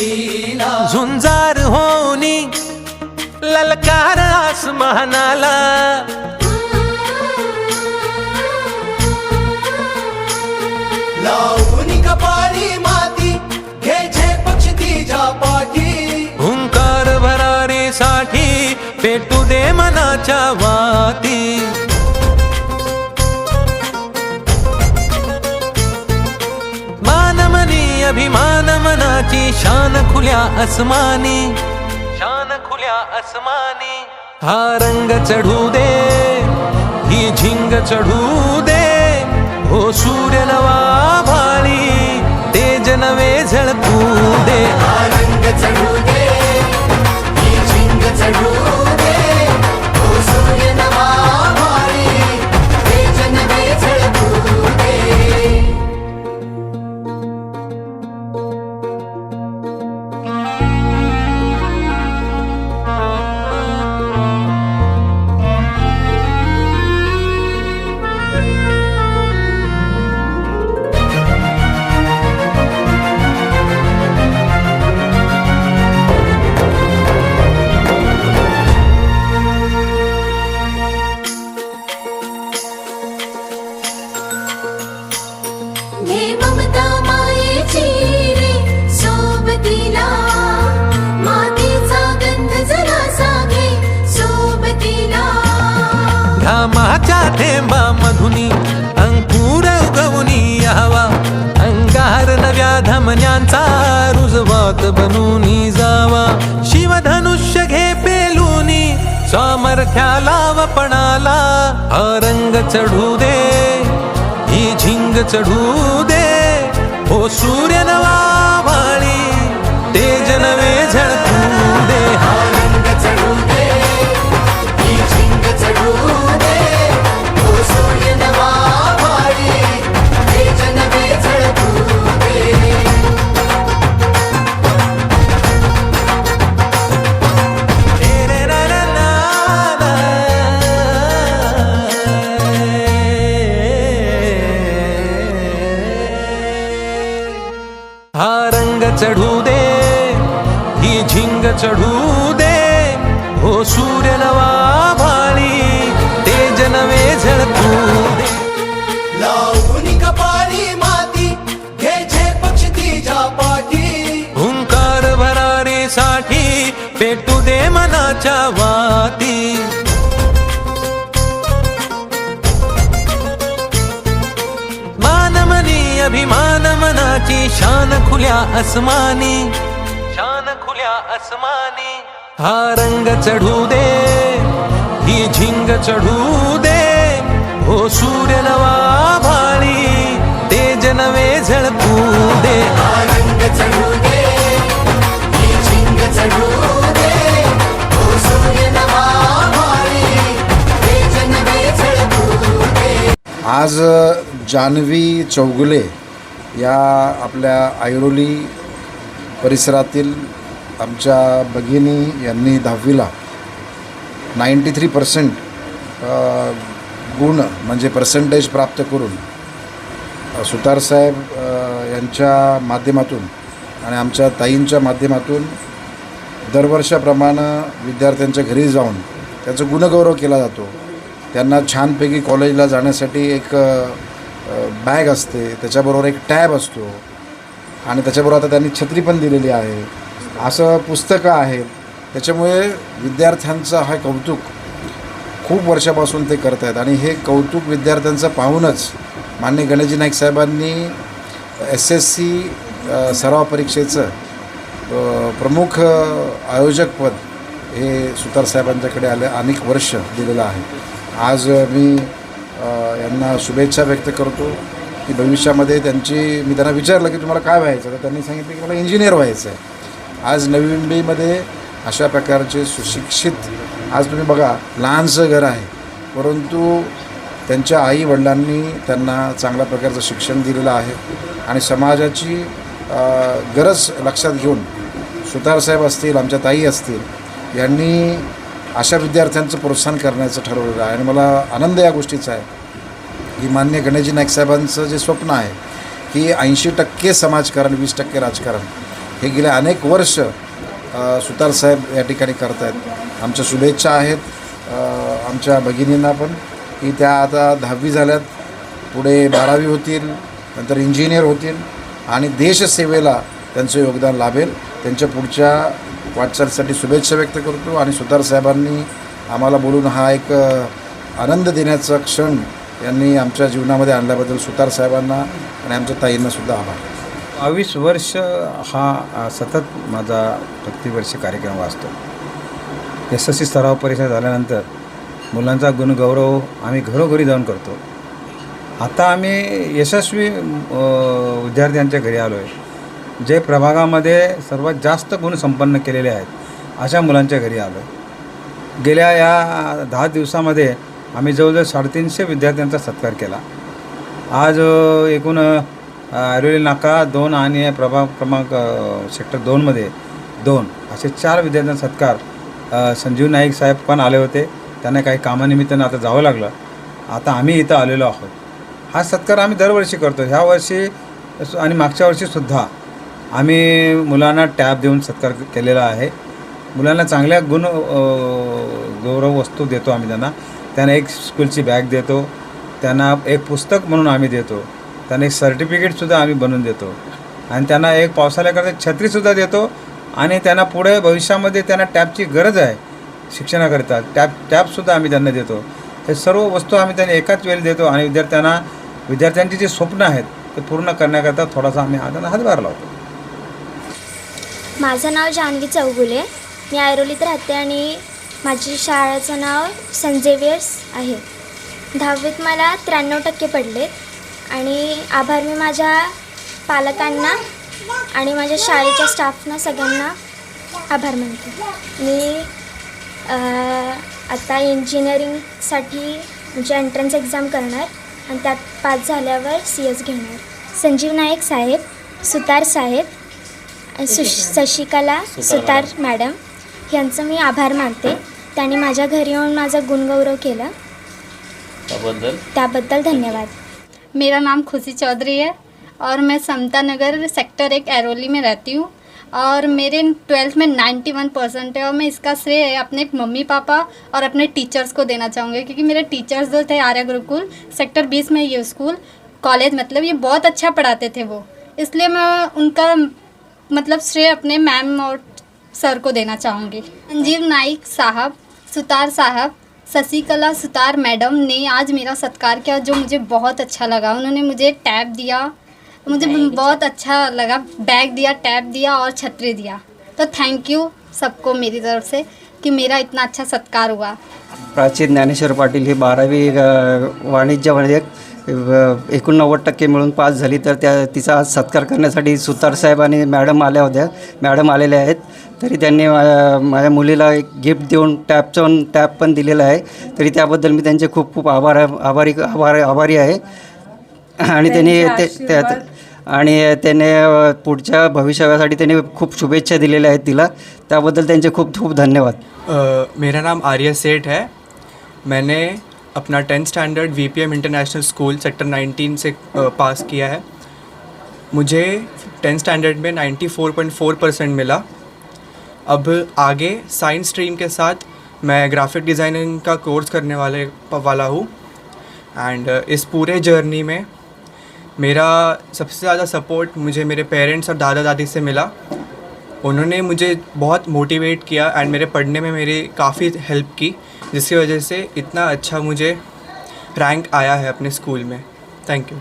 लीला झुंजार होनी ललकार आसमानाला लावून कपाळी माती घ्यायचे पक्ष तिच्या पाठी हुंकार भरारीसाठी पेटू दे मनाच्या वाती मानमनी अभिमान मनाची शान खुल्या आसमानी शान खुल्या आसमानी हा रंग चढू दे ही झिंग चढू दे हो सूर्य नवा भाळी तेज नवे झळकू दे हा रंग चढू दे ही झिंग चढू दे ओ सूर्य नवा भाळी तेज नवे झळकू दे घे ममता मायेची रे सोबतीला मातीचा गंध जरासा घे सोबतीला घामाच्या थेंबा मधुनी अंकुर उगवनी यावा अंगार नव्या धमन्यांचा रुजवात बनूनी जावा शिवधनुष्य घे पेलूनी सामर्थ्याला वपणाला हा रंग चढू दे ही झिंग चढू दे हो सूर्य नवा भाळी तेज नवे झळकू दे हा रंग चढू दे ही झिंग चढू दे ओ सूर्य नवा भाळी तेज नवे झळकू दे हा रंग चढू दे ही झिंग चढू दे हो सूर्य नवा भाळी तेज नवे झळकू दे लावून कपाळी माती घ्यायचे पक्ष तिच्या पाठी हुंकार भरारीसाठी पेटू दे मनाच्या वाती मानमनी अभिमान मनाची शान खुल्या आसमानी शान खुल्या आसमानी हा रंग चढू दे ही झिंग चढू दे हो सूर्य नवा भाळी तेज नवे झळकू दे हा रंग चढू दे ही झिंग चढू दे ओ सूर्य नवा भाळी तेज नवे झळकू दे आज जान्हवी चौगुले या आपल्या ऐरोली परिसरातील आमच्या भगिनी यांनी 10वीला 93% गुण म्हणजे पर्सेंटेज प्राप्त करून सुतारसाहेब यांच्या माध्यमातून आणि आमच्या ताईंच्या माध्यमातून दरवर्षाप्रमाणे विद्यार्थ्यांच्या घरी जाऊन त्यांचा गुणगौरव केला जातो. त्यांना छानपैकी कॉलेजला जाण्यासाठी एक बॅग असते, त्याच्याबरोबर एक टॅब असतो आणि त्याच्याबरोबर आता त्यांनी छत्री पण दिलेली आहे, असं पुस्तकं आहेत. त्याच्यामुळे विद्यार्थ्यांचं हा कौतुक खूप वर्षापासून ते करत आहेत आणि हे कौतुक विद्यार्थ्यांचं पाहूनच माननीय गणेशजी नाईक साहेबांनी SSC सराव परीक्षेचं प्रमुख आयोजकपद हे सुतारसाहेबांच्याकडे अनेक वर्ष दिलेलं आहे. आज मी यांना शुभेच्छा व्यक्त करतो की भविष्यामध्ये मी त्यांना विचारलं की तुम्हाला काय व्हायचं, तर त्यांनी सांगितलं की मला इंजिनियर व्हायचं आहे. आज नवी मुंबईमध्ये अशा प्रकारचे सुशिक्षित, आज तुम्ही बघा लहानसं घर आहे परंतु त्यांच्या आईवडिलांनी त्यांना चांगल्या प्रकारचं शिक्षण दिलेलं आहे आणि समाजाची गरज लक्षात घेऊन सुतारसाहेब असतील, आमच्या ताई असतील यांनी अशा विद्यार्थ्यांचं प्रोत्साहन करण्याचं ठरवलेलं आहे. आणि मला आनंद या गोष्टीचा आहे की माननीय गणेशजी नाईक साहेबांचं जे स्वप्न आहे की 80% समाजकारण 20% राजकारण, हे गेले अनेक वर्ष सुतारसाहेब या ठिकाणी करत आहेत. आमच्या शुभेच्छा आहेत आमच्या भगिनींना पण, की त्या आता 10वी झाल्यात, पुढे 12वी होतील, नंतर इंजिनियर होतील आणि देशसेवेला त्यांचं योगदान लाभेल. त्यांच्या पुढच्या वाटचालीसाठी शुभेच्छा व्यक्त करतो आणि सुतारसाहेबांनी आम्हाला बोलून हा एक आनंद देण्याचा क्षण यांनी आमच्या जीवनामध्ये आणल्याबद्दल सुतारसाहेबांना आणि आमच्या ताईंनासुद्धा आभार. 22 वर्ष हा सतत माझा प्रतिवर्षी कार्यक्रम असतो. SSC सराव परीक्षा झाल्यानंतर मुलांचा गुणगौरव आम्ही घरोघरी जाऊन करतो. आता आम्ही यशस्वी विद्यार्थ्यांच्या घरी आलो आहे, जे प्रभागामध्ये सर्वात जास्त गुण संपन्न केलेले आहेत अशा मुलांच्या घरी आलो आहे. गेल्या या 10 दिवसामध्ये आम्ही जवळजवळ 350 विद्यार्थ्यांचा सत्कार केला. आज एकूण ऐरोली नाका 2 आणि प्रभाग क्रमांक सेक्टर 2मध्ये 2 असे 4 विद्यार्थ्यांचा सत्कार संजीव नाईक साहेब पण आले होते. त्यांना काही कामानिमित्तानं आता जावं लागलं. आता आम्ही इथं आलेलो आहोत. हा सत्कार आम्ही दरवर्षी करतो. ह्या वर्षी आणि मागच्या वर्षीसुद्धा आम्ही मुलांना टॅब देऊन सत्कार केलेला आहे. मुलांना चांगल्या गौरव वस्तू देतो आम्ही त्यांना एक स्कूलची बॅग देतो, त्यांना एक पुस्तक म्हणून आम्ही देतो, त्यांना एक सर्टिफिकेटसुद्धा आम्ही बनवून देतो आणि त्यांना एक पावसाळ्याकरता छत्रीसुद्धा देतो आणि त्यांना पुढे भविष्यामध्ये त्यांना टॅबची गरज आहे शिक्षणाकरिता, टॅबसुद्धा आम्ही त्यांना देतो. हे सर्व वस्तू आम्ही त्यांना एकाच वेळी देतो आणि विद्यार्थ्यांची जी स्वप्न आहेत ते पूर्ण करण्याकरता थोडासा आम्ही त्यांना हातभार लावतो. माझं नाव जानवी चौगुले, मी ऐरोलीत राहते आणि माझी शाळेचं नाव सेंट झेवियर्स आहे. 10वीत मला 93% पडलेत आणि आभार मी माझ्या पालकांना आणि माझ्या शाळेच्या स्टाफना सगळ्यांना आभार मानते. मी आता इंजिनिअरिंगसाठी म्हणजे एंट्रन्स एक्झाम करणार आणि त्यात पास झाल्यावर CS घेणार. संजीव नाईक साहेब, सुतार साहेब, शशिकला सुतार मॅडम यांचं मी आभार मानते. त्यांनी माझ्या घरी येऊन माझा गुणगौरव केला, त्याबद्दल धन्यवाद. मेरा नाम खुशी चौधरी है और मैं समता नगर सेक्टर 1 ऐरोली में रहती हूँ और मेरे 12th में 91% है और मैं इसका श्रेय अपने मम्मी पापा और अपने टीचर्स को देना चाहूँगी, क्योंकि मेरे टीचर्स जो थे आर्या गुरुकुल सेक्टर 20 में ये स्कूल कॉलेज मतलब ये बहुत अच्छा पढ़ाते थे वो, इसलिए मैं उनका मतलब श्रेय अपने मैम और सर को देना चाहूँगी. संजीव नाइक साहब, सुतार साहब, शशिकला सुतार मैडम ने आज मेरा सत्कार किया जो मुझे बहुत अच्छा लगा. उन्होंने मुझे टैब दिया, मुझे बहुत अच्छा लगा, बैग दिया, टैब दिया और छतरी दिया. तो थैंक यू सबको मेरी तरफ से कि मेरा इतना अच्छा सत्कार हुआ. प्राची ज्ञानेश्वर पाटील ही 12वी वाणिज्यामध्ये 89% मिळून पास झाली, तर तिचा आज सत्कार करण्यासाठी सुतारसाहेब आणि मॅडम आलेल्या आहेत. तरी त्यांनी माझ्या मुलीला एक गिफ्ट देऊन टॅब पण दिलेला आहे. तरी त्याबद्दल मी त्यांचे खूप खूप आभारी आहे. आणि त्याने पुढच्या भविष्यासाठी त्याने खूप शुभेच्छा दिलेल्या आहेत तिला, त्याबद्दल त्यांचे खूप खूप धन्यवाद. मेरा नाम आर्य सेठ है. मैंने अपना 10th standard VPM international school sector 19 से पास किया है. मुझे 10th स्टैंडर्ड में 94.4% मिला. अब आगे साइंस स्ट्रीम के साथ मैं ग्राफिक डिज़ाइनिंग का कोर्स करने वाला हूँ. एंड इस पूरे जर्नी में मेरा सबसे ज़्यादा सपोर्ट मुझे मेरे पेरेंट्स और दादा दादी से मिला. उन्होंने मुझे बहुत मोटिवेट किया एंड मेरे पढ़ने में मेरी काफ़ी हेल्प की, जिसकी वजह से इतना अच्छा मुझे रैंक आया है अपने स्कूल में. Thank you.